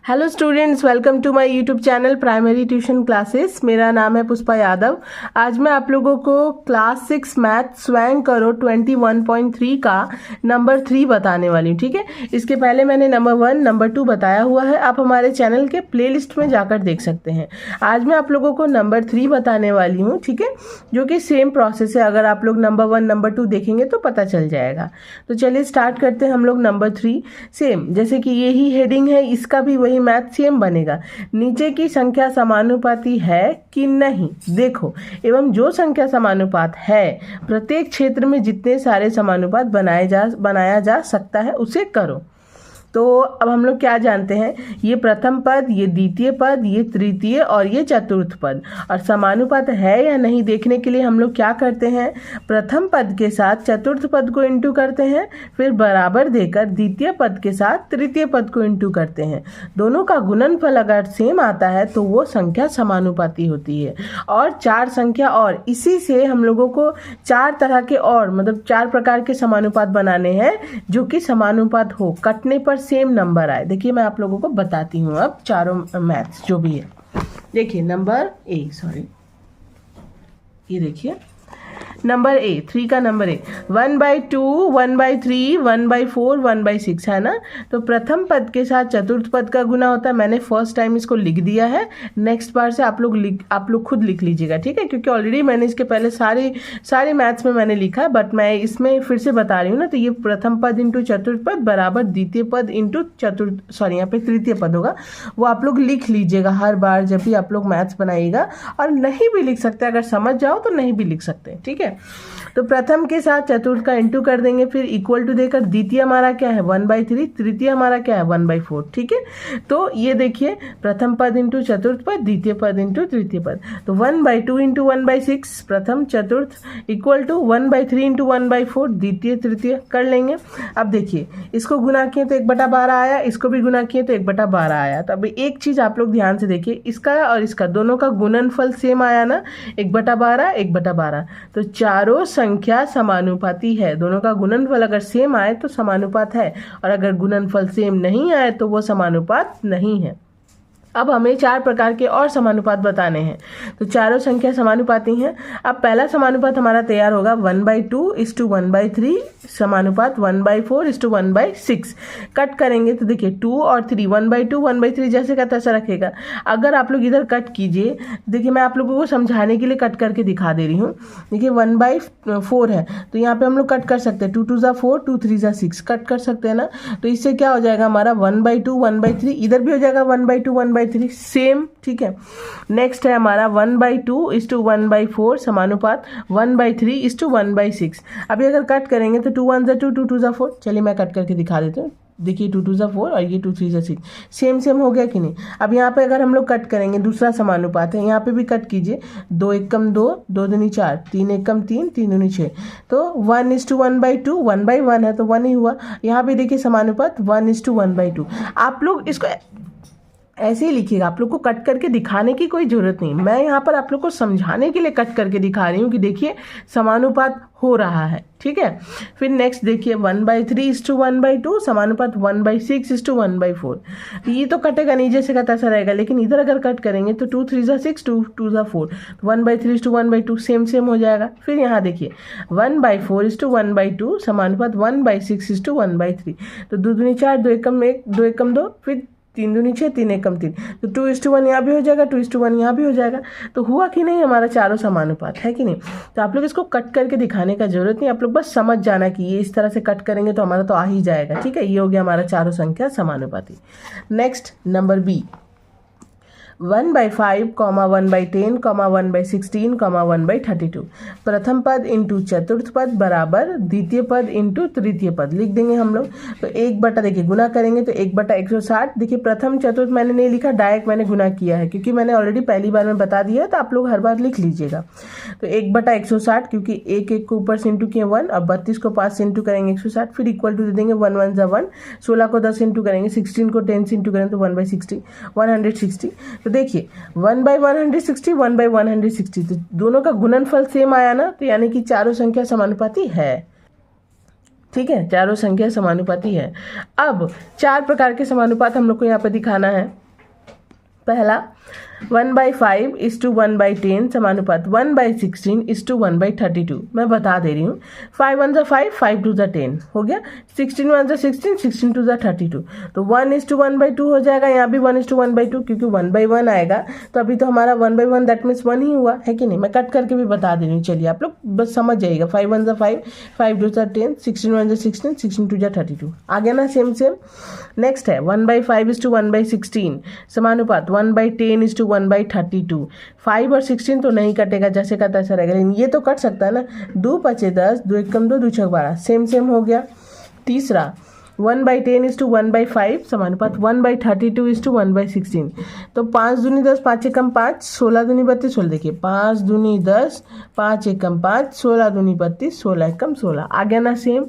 Hello students, welcome to my YouTube channel primary tuition classes. मेरा नाम है पुष्पा यादव। आज मैं आप लोगों को क्लास 6 मैथ स्वयं करो 21.3 का नंबर 3 बताने वाली हूँ। ठीक है, इसके पहले मैंने नंबर 1 नंबर 2 बताया हुआ है, आप हमारे चैनल के प्लेलिस्ट में जाकर देख सकते हैं। आज मैं आप लोगों को नंबर 3 बताने वाली हूँ, ठीक है, जो कि सेम प्रोसेस है। अगर आप लोग नंबर 1 नंबर 2 देखेंगे तो पता चल जाएगा। तो चलिए स्टार्ट करते हैं हम लोग नंबर 3। सेम जैसे कि यही हेडिंग है, इसका भी वही मैथ सेम बनेगा। नीचे की संख्या समानुपाती है कि नहीं देखो, एवं जो संख्या समानुपात है प्रत्येक क्षेत्र में जितने सारे समानुपात बनाया जा सकता है उसे करो। तो अब हम लोग क्या जानते हैं, ये प्रथम पद, ये द्वितीय पद, ये तृतीय और ये चतुर्थ पद, और समानुपात है या नहीं देखने के लिए हम लोग क्या करते हैं, प्रथम पद के साथ चतुर्थ पद को इंटू करते हैं, फिर बराबर देकर द्वितीय पद के साथ तृतीय पद को इंटू करते हैं। दोनों का गुणनफल अगर सेम आता है तो वो संख्या समानुपाती होती है। और चार संख्या और इसी से हम लोगों को चार तरह के और मतलब 4 प्रकार के समानुपात बनाने हैं जो कि समानुपात हो, कटने पर सेम नंबर आए। देखिए मैं आप लोगों को बताती हूँ अब चारों मैथ्स जो भी है। देखिए नंबर ए, ये देखिए नंबर ए, 3 का नंबर ए, 1/2, 1/3, 1/4, 1/6 है ना। तो प्रथम पद के साथ चतुर्थ पद का गुना होता है। मैंने फर्स्ट टाइम इसको लिख दिया है, नेक्स्ट बार से आप लोग खुद लिख लीजिएगा, ठीक है, क्योंकि ऑलरेडी मैंने इसके पहले सारे मैथ्स में मैंने लिखा है, बट मैं इसमें फिर से बता रही हूँ ना। तो ये प्रथम पद इंटू चतुर्थ पद बराबर द्वितीय पद इंटू यहाँ पे तृतीय पद होगा, वो आप लोग लिख लीजिएगा हर बार जब भी आप लोग मैथ्स बनाइएगा। और नहीं भी लिख सकते, अगर समझ जाओ तो नहीं भी लिख सकते, ठीक है। तो प्रथम के साथ चतुर्थ का इंटू कर देंगे, फिर इक्वल टू देकर द्वितीय हमारा क्या है 1/3, तृतीय हमारा क्या है 1/4, ठीक है। तो ये देखिए प्रथम पद इंटू चतुर्थ पद, द्वितीय पद इंटू तृतीय पद। तो 1/2 इंटू 1/6 प्रथम चतुर्थ इक्वल टू 1/3 इंटू 1/4 द्वितीय तृतीय कर लेंगे। अब देखिए इसको गुना किए तो 1/12 आया, इसको भी गुना किए तो 1/12 आया। तो अब एक चीज आप लोग ध्यान से देखिए, इसका और इसका दोनों का गुणनफल सेम आया ना, 1/12 1/12। तो चारों संख्या समानुपाती है। दोनों का गुणनफल अगर सेम आए तो समानुपात है, और अगर गुणनफल सेम नहीं आए तो वो समानुपात नहीं है। अब हमें 4 प्रकार के और समानुपात बताने हैं। तो चारों संख्या समानुपाती हैं। अब पहला समानुपात हमारा तैयार होगा 1/2 1/3 समानुपात 1/4 1/6। कट करेंगे तो देखिए 2 और 3, 1/2 1/3 जैसे का तैसा रखेगा। अगर आप लोग इधर कट कीजिए, देखिए मैं आप लोगों को समझाने के लिए कट करके दिखा दे रही हूँ। देखिए 1/4 है तो यहाँ पे हम लोग कट कर सकते हैं, 2 2 ज़ा 4, 2 3 ज़ा 6 कट कर सकते हैं ना। तो इससे क्या हो जाएगा हमारा 1/2 1/3, इधर भी हो जाएगा 1/2 1/3 सेम, ठीक है। नेक्स्ट है हमारा 1/2 1/4 समानुपात 1/3 1/6। अभी अगर कट करेंगे तो 2 1 ज़ा 2, 2 2 ज़ा 4। चलिए मैं कट करके दिखा देती हूँ। देखिए 2 2 ज़ा 4 और ये 2 3 ज़ा 6 सेम हो गया कि नहीं। अब यहाँ पे अगर हम लोग कट करेंगे, दूसरा समानुपात है, यहाँ पे भी कट कीजिए, 2 1 2, 2 दूनी 4, 3 1 3, 3 दूनी 6। तो 1:1/2, 1/1 है तो 1 ही हुआ। यहाँ पे देखिए समानुपात 1:1/2। आप लोग इसको ऐसे ही लिखिएगा, आप लोग को कट करके दिखाने की कोई जरूरत नहीं। मैं यहाँ पर आप लोग को समझाने के लिए कट करके दिखा रही हूँ कि देखिए समानुपात हो रहा है, ठीक है। फिर नेक्स्ट देखिए 1/3 1/2 समानुपात 1/6 1/4। ये तो कटेगा नहीं, जैसे का तैसा रहेगा, लेकिन इधर अगर कट करेंगे तो 2 3 ज़ा 6, 2 2 ज़ा 4, 1/3 1/2 सेम हो जाएगा। फिर यहाँ देखिए 1/4 1/2 समानुपात 1/6 1/3। तो 2 दूनी 4, 2 एकम 1, 2 एकम 2, फिर 3 दूनी 6, 3 एकम 3। तो 2:1 यहाँ भी हो जाएगा, 2:1 यहाँ भी हो जाएगा। तो हुआ कि नहीं हमारा चारों समानुपात, है कि नहीं। तो आप लोग इसको कट करके दिखाने का जरूरत नहीं, आप लोग बस समझ जाना कि ये इस तरह से कट करेंगे तो हमारा तो आ ही जाएगा, ठीक है। ये हो गया हमारा चारों संख्या समानुपाती। नेक्स्ट नंबर बी, 1/5, 1/10, 1/16, 1/32 प्रथम पद इंटू चतुर्थ पद बराबर द्वितीय पद इंटू तृतीय पद लिख देंगे हम लोग। तो 1/, देखिए गुना करेंगे तो 1/160। देखिए प्रथम चतुर्थ मैंने नहीं लिखा, डायरेक्ट मैंने गुना किया है, क्योंकि मैंने ऑलरेडी पहली बार में बता दिया है, तो आप लोग हर बार लिख लीजिएगा। तो 1/160, क्योंकि 1 1 को ऊपर से इंटू किए 1, अब 32 को 5 से इंटू करेंगे 160, फिर इक्वल टू दे देंगे 1 1 ज़ा 1, 16 को 10 इंटू करेंगे, 16 को 10 से इंटू करेंगे तो 1/60 160। तो देखिए 1/160 1/160, तो दोनों का गुणनफल सेम आया ना, तो यानी कि चारों संख्या समानुपाती है, ठीक है, चारों संख्या समानुपाती है। अब 4 प्रकार के समानुपात हम लोग को यहाँ पे दिखाना है। पहला 1/5 इज टू 1/10 समानुपात 1/16 इज टू 1/32। मैं बता दे रही हूँ, 5 1 5, 5 2 10 हो गया, 16 1 16, 16 2 32, तो 1:1/2 हो जाएगा। यहाँ भी 1:1/2 क्योंकि 1/1 आएगा, तो अभी तो हमारा 1/1 दैट मीन्स 1 ही हुआ है कि नहीं। मैं कट करके भी बता दे रही हूँ, चलिए आप लोग बस समझ जाइएगा। 5 1 5, 5 2 10, 16 1 16, 16 2 32 आ गया ना, सेम सेम। नेक्स्ट है 1/5 इज टू 1/16 समानुपात 1/10 इज टू 1/32। 5 और 16 तो नहीं कटेगा, जैसे का तैसा रहेगा, लेकिन ये तो कट सकता है ना। 2 5 10, 2 1 2, 2 6 12, सेम सेम हो गया। तीसरा 1/10 इज टू 1/5 समानुपात 1/32 इज टू 1/16। तो 5 दूनी 10, 5 एकम 5, 16 दूनी 32, 16। देखिए 5 दूनी 10, 5 एकम 5, 16 दूनी 32, 16 एकम 16 आ गया ना, सेम।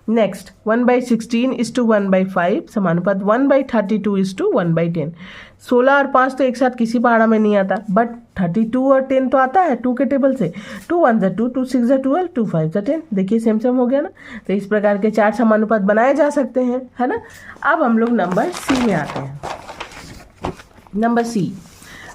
नेक्स्ट 1/16 इज टू 1/5 समानुपात 1/32 इज टू 1/10। 16 और 5 तो एक साथ किसी पहाड़ा में नहीं आता, बट 32 और 10 तो आता है 2 के टेबल से। 2 1 2, 2 6 12, 2 5 10। देखिए सेम सेम हो गया ना। तो इस प्रकार के 4 समानुपात बनाए जा सकते हैं, है ना। अब हम लोग नंबर सी में आते हैं। Number C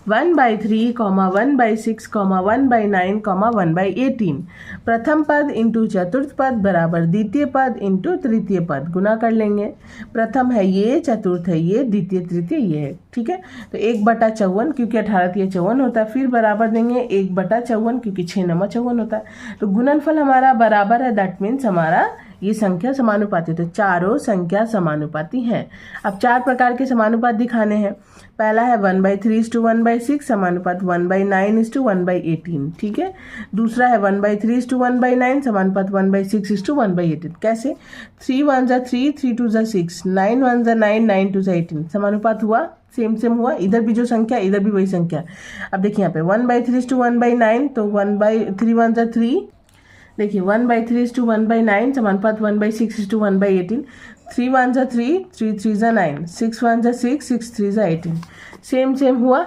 1/3, 1/6, 1/9, 1/18। प्रथम पद इंटू चतुर्थ पद बराबर द्वितीय पद इंटू तृतीय पद। गुना कर लेंगे, प्रथम है ये, चतुर्थ है ये, द्वितीय तृतीय ये है, ठीक है। तो 1/54 क्योंकि 18 54 होता है, फिर बराबर देंगे 1/54 क्योंकि 6 9 54 होता है। तो गुणनफल हमारा बराबर है, दैट मीन्स हमारा ये संख्या समानुपाती, तो चारों संख्या समानुपाती हैं। अब 4 प्रकार के समानुपात दिखाने हैं। पहला है 1/3 इज टू 1/6 समानुपात 1/9 इज टू 1/18, ठीक है। दूसरा है 1/3 इज टू 1/9 समानुपात 1/6 इज टू 1/18। कैसे? 3 1 जा 3, 3 2 जा 6, 9 1 जा 9, 9 2 जा 18। समानुपात हुआ, सेम सेम हुआ, इधर भी जो संख्या इधर भी वही संख्या। अब देखिए यहाँ पे 1/3 इज टू 1/9, तो 1/3 1 जा 3। देखिए 1/3 इज टू 1/9 समानुपात 1/6 इज टू 1/18। 3 1 जा 3, 3 3 जा 9, 6 1 जा 6, 6 3 जा 18। सेम सेम हुआ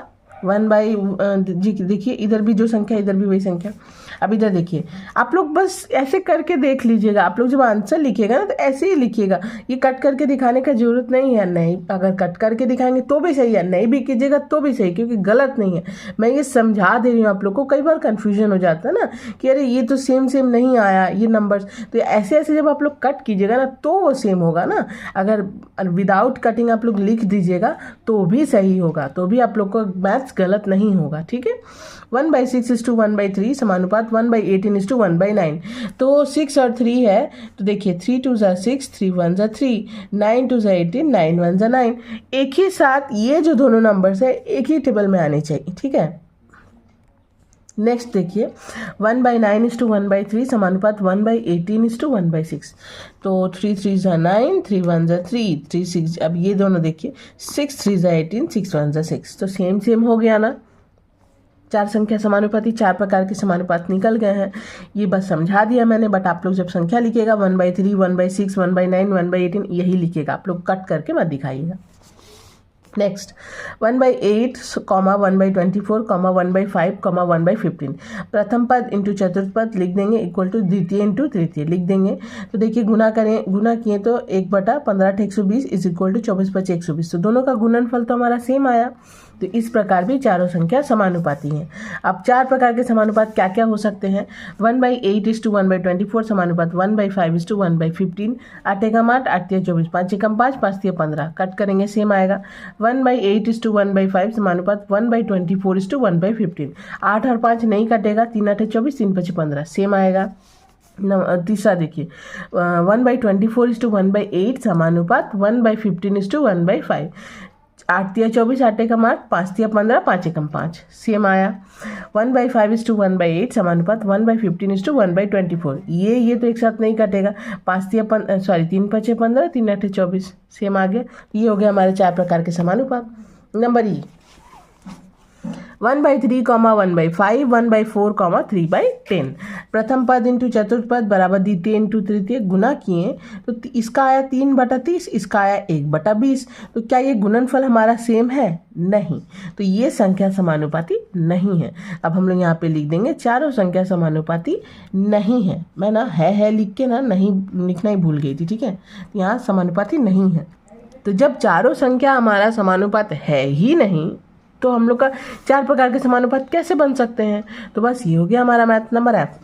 1/, देखिए इधर भी जो संख्या इधर भी वही संख्या। अब इधर देखिए, आप लोग बस ऐसे करके देख लीजिएगा। आप लोग जब आंसर लिखिएगा ना तो ऐसे ही लिखिएगा, ये कट करके दिखाने का जरूरत नहीं है। नहीं, अगर कट करके दिखाएंगे तो भी सही है, नहीं भी कीजिएगा तो भी सही, क्योंकि गलत नहीं है। मैं ये समझा दे रही हूँ आप लोग को। कई बार कन्फ्यूजन हो जाता है ना कि अरे ये तो सेम सेम नहीं आया ये नंबर्स, तो ऐसे ऐसे जब आप लोग कट कीजिएगा ना तो वो सेम होगा ना। अगर विदाउट कटिंग आप लोग लिख दीजिएगा तो भी सही होगा, तो भी आप लोग को मैथ्स गलत नहीं होगा, ठीक है। 1/6 इज टू 1/3 समानुपात 1/18 इज टू 1/9। तो 6 और 3 है, तो देखिए 3 2 जा 6, 3 1 जा 3, 9 2 जा 18, 9 1 जा 9। एक ही साथ ये जो दोनों नंबर्स है एक ही टेबल में आने चाहिए, ठीक है। नेक्स्ट देखिए 1/9 इज टू 1/3 समानुपात 1/18 इज टू 1/6। तो 3 3 जा 9, 3 1 जा 3, 3 6। अब ये दोनों देखिए 6 3 जा 18, 6 1 जा 6। तो सेम सेम हो गया ना। 4 संख्या समानुपाती, 4 प्रकार के समानुपात निकल गए हैं। ये बस समझा दिया मैंने, बट आप लोग जब संख्या लिखिएगा 1/3, 1/6, 1/9, 1/18 यही लिखिएगा, आप लोग कट करके मत दिखाइएगा। नेक्स्ट 1/8, 1/24, 1/5, 1/15। प्रथम पद इंटू चतुर्थ पद लिख देंगे इक्वल टू द्वितीय इंटू तृतीय लिख देंगे। तो देखिए गुना करें, गुना किए तो 1/15 120 इज इक्वल टू 24 5 120। तो दोनों का गुणनफल तो हमारा सेम आया। तो इस प्रकार भी चारों संख्या समानुपाती हैं। अब 4 प्रकार के समानुपात क्या क्या हो सकते हैं? 1/8 is to 1/24 समानुपात 1/5 is to 1/15। 8 Ekam 8, 8 3 24, 5 Ekam 5, 5 3 15। Cut करेंगे सेम आएगा। 1/8 इज टू 1/5 समानुपात 1/24 इज टू 1/15। 8 और 5 नहीं कटेगा, 3 8 24, 3 5 15 सेम आएगा। तीसरा देखिए 1/24 is to 1/8 समानुपात 1/15 is to 1/5। 8 3 24, 8 Ekam 8, 5 3 15, 5 Ekam 5 same आया। 1/5 इज टू 1/8 समानुपात 1/15 इज टू 1/24। ये तो एक साथ नहीं कटेगा, 5 3 3 5 15, 3 8 24 सेम आ गया। ये हो गया हमारे 4 प्रकार के समानुपात। नंबर ई 1/3, 1/5, 1/4, 3/10। प्रथम पद इंटू चतुर्थ पद बराबर द्वितीय इंटू तृतीय गुना किए तो इसका आया 3/30, इसका आया 1/20। तो क्या ये गुणनफल हमारा सेम है? नहीं, तो ये संख्या समानुपाती नहीं है। अब हम लोग यहाँ पे लिख देंगे चारों संख्या समानुपाती नहीं है। मैं ना है लिख के ना नहीं लिखना ही भूल गई थी, ठीक है। यहाँ समानुपाती नहीं है। तो जब चारों संख्या हमारा समानुपात है ही नहीं तो हम लोग का 4 प्रकार के समानुपात कैसे बन सकते हैं। तो बस ये हो गया हमारा मैथ नंबर F।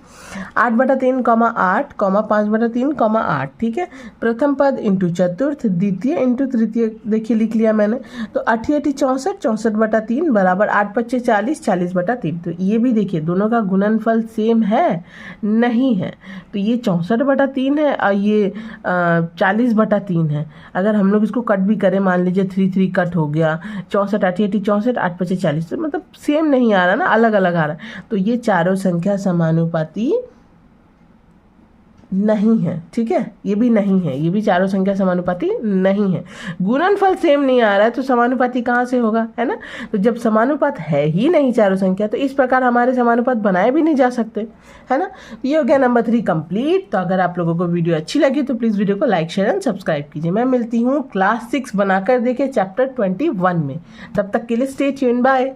8/3, 8, 5/3, 8, ठीक है। प्रथम पद इंटू चतुर्थ, द्वितीय इंटू तृतीय, देखिए लिख लिया मैंने। तो 8 8 64, 64/3 बराबर 8 5 40, 40/3। तो ये भी देखिए दोनों का गुणनफल सेम है, नहीं है। तो ये 64/3 है और ये 40/3 है। अगर हम लोग इसको कट भी करें, मान लीजिए 3 3 कट हो गया, 64 8 8 64, 8 5 40, तो मतलब सेम नहीं आ रहा ना, अलग अलग आ रहा है। तो ये चारों संख्या समानुपाती नहीं है, ठीक है। ये भी नहीं है, ये भी चारों संख्या समानुपाती नहीं है। गुणनफल सेम नहीं आ रहा है तो समानुपाती कहाँ से होगा, है ना। तो जब समानुपात है ही नहीं चारों संख्या, तो इस प्रकार हमारे समानुपात बनाए भी नहीं जा सकते, है ना। तो ये हो गया नंबर 3 कंप्लीट। तो अगर आप लोगों को वीडियो अच्छी लगी तो प्लीज़ वीडियो को लाइक शेयर एंड सब्सक्राइब कीजिए। मैं मिलती हूँ क्लास 6 बनाकर देखिए चैप्टर 21 में। तब तक के लिए स्टे ट्यून्ड, बाय।